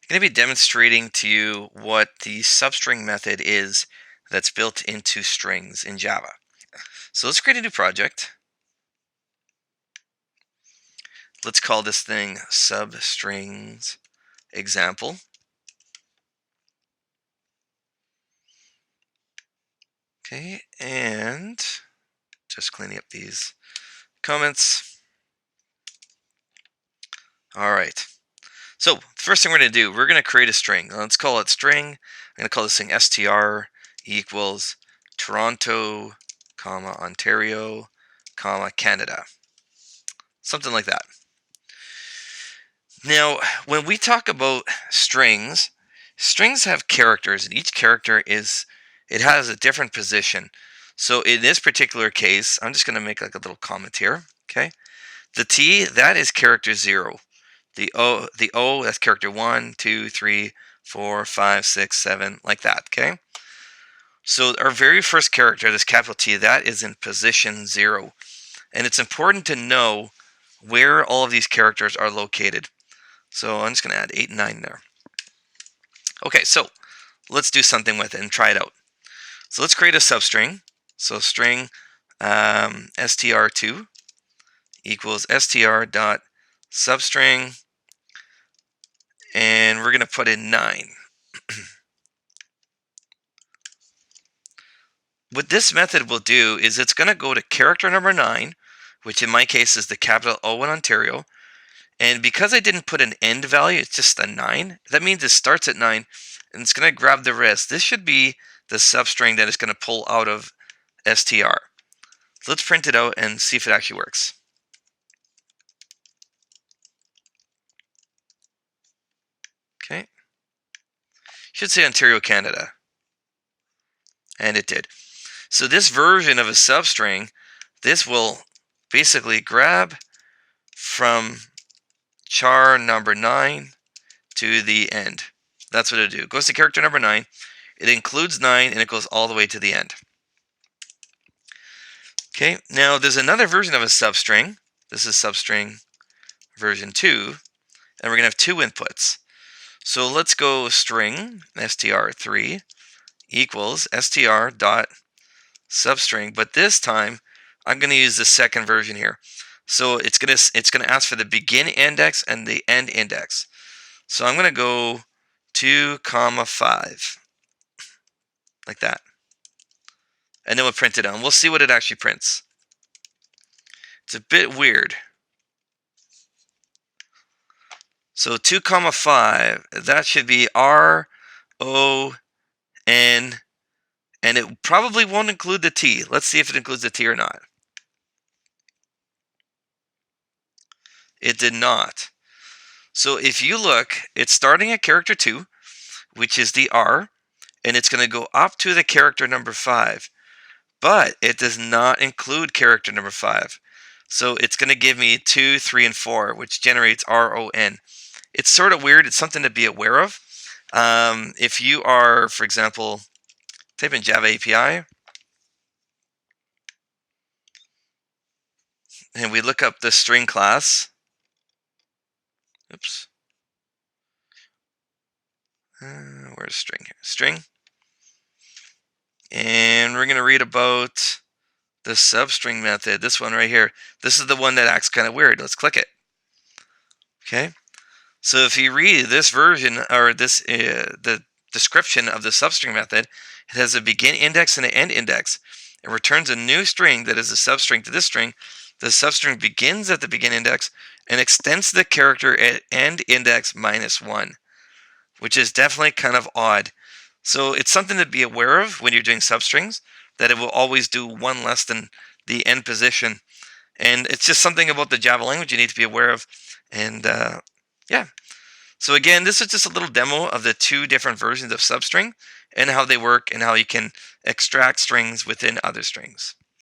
I'm going to be demonstrating to you what the substring method is that's built into strings in Java. So let's create a new project. Let's call this thing Substrings example. Okay, and just cleaning up these comments. All right. So the first thing we're going to do, we're going to create a string. Let's call it string. I'm going to call this thing str equals Toronto, comma Ontario, comma Canada. Something like that. Now, when we talk about strings, strings have characters, and each character it has a different position. So in this particular case, I'm just going to make like a little comment here. Okay, the T, that is character 0. The O, that's character 1, 2, 3, 4, 5, 6, 7, like that. Okay. So our very first character, this capital T, that is in position 0, and it's important to know where all of these characters are located. So I'm just going to add 8 and 9 there. Okay, so let's do something with it and try it out. So let's create a substring. So string str2 equals str.substring, and we're going to put in 9. What this method will do is it's going to go to character number 9, which in my case is the capital O in Ontario. And because I didn't put an end value, it's just a 9. That means it starts at 9, and it's going to grab the rest. This should be the substring that it's going to pull out of str. So let's print it out and see if it actually works. Okay. Should say Ontario, Canada. And it did. So this version of a substring, this will basically grab from char number 9 to the end. That's what it'll do. It goes to character number 9. It includes 9, and it goes all the way to the end. Okay, now there's another version of a substring. This is substring version 2, and we're going to have 2 inputs. So let's go string str3 equals str.substring, but this time I'm going to use the second version here. So it's going to ask for the begin index and the end index. So I'm going to go 2, 5, like that. And then we'll print it out. We'll see what it actually prints. It's a bit weird. So 2, 5, that should be R, O, N, and it probably won't include the T. Let's see if it includes the T or not. It did not. So if you look, it's starting at character 2, which is the R, and it's going to go up to the character number 5. But it does not include character number 5. So it's going to give me 2, 3, and 4, which generates RON. It's sort of weird. It's something to be aware of. If you are, for example, type in Java API, and we look up the string class. Oops. Where's string here? String. And we're going to read about the substring method. This one right here. This is the one that acts kind of weird. Let's click it. Okay. So if you read this version, or this the description of the substring method, it has a begin index and an end index. It returns a new string that is a substring to this string. The substring begins at the begin index and extends the character at end index -1, which is definitely kind of odd. So it's something to be aware of when you're doing substrings, that it will always do one less than the end position. And it's just something about the Java language you need to be aware of. And yeah. So again, this is just a little demo of the 2 different versions of substring and how they work and how you can extract strings within other strings.